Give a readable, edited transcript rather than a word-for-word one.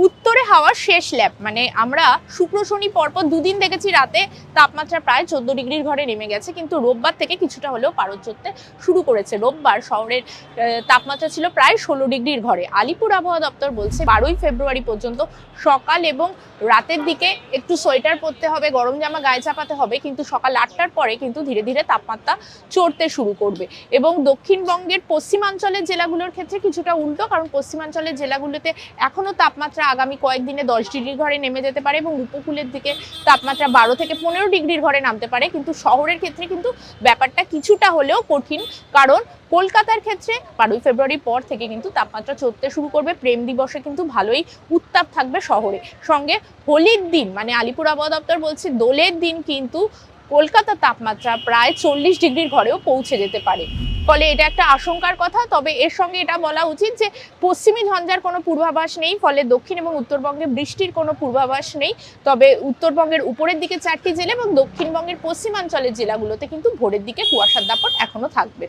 উত্তরে হাওয়ার শেষ ল্যাপ, মানে আমরা শুক্র শনি পরপর দুদিন দেখেছি রাতে তাপমাত্রা প্রায় 14 ডিগ্রির ঘরে নেমে গেছে, কিন্তু রোববার থেকে কিছুটা হলেও পারদ চড়তে শুরু করেছে। রোববার শহরের তাপমাত্রা ছিল প্রায় 16 ডিগ্রির ঘরে। আলিপুর আবহাওয়া দপ্তর বলছে 12ই ফেব্রুয়ারি পর্যন্ত সকাল এবং রাতের দিকে একটু সোয়েটার পরতে হবে, গরম জামা গায়ে চাপাতে হবে, কিন্তু সকাল 8টার পরে কিন্তু ধীরে ধীরে তাপমাত্রা চড়তে শুরু করবে। এবং দক্ষিণবঙ্গের পশ্চিমাঞ্চলের জেলাগুলোর ক্ষেত্রে কিছুটা উল্টো, কারণ পশ্চিমাঞ্চলের জেলাগুলোতে এখনো তাপমাত্রা আগামী কয়েকদিনে 10 ডিগ্রির ঘরে নেমে যেতে পারে এবং উপকূলের দিকে তাপমাত্রা 12 থেকে 15 ডিগ্রির ঘরে নামতে পারে। কিন্তু শহরের ক্ষেত্রে কিন্তু ব্যাপারটা কিছুটা হলেও কঠিন, কারণ কলকাতার ক্ষেত্রে 12ই ফেব্রুয়ারির পর থেকে কিন্তু তাপমাত্রা চড়তে শুরু করবে। প্রেম দিবসে কিন্তু ভালোই উত্তাপ থাকবে শহরে। সঙ্গে হোলির দিন, মানে আলিপুর আবহাওয়া দপ্তর বলছে দোলের দিন কিন্তু কলকাতার তাপমাত্রা প্রায় 40 ডিগ্রির ঘরেও পৌঁছে যেতে পারে। ফলে এটা একটা আশঙ্কার কথা। তবে এর সঙ্গে এটা বলা উচিত যে পশ্চিমী ঝঞ্ঝার কোনো পূর্বাভাস নেই, ফলে দক্ষিণ এবং উত্তরবঙ্গে বৃষ্টির কোনো পূর্বাভাস নেই। তবে উত্তরবঙ্গের উপরের দিকে 4টি জেলা এবং দক্ষিণবঙ্গের পশ্চিমাঞ্চলের জেলাগুলোতে কিন্তু ভোরের দিকে কুয়াশার দাপট এখনো থাকবে।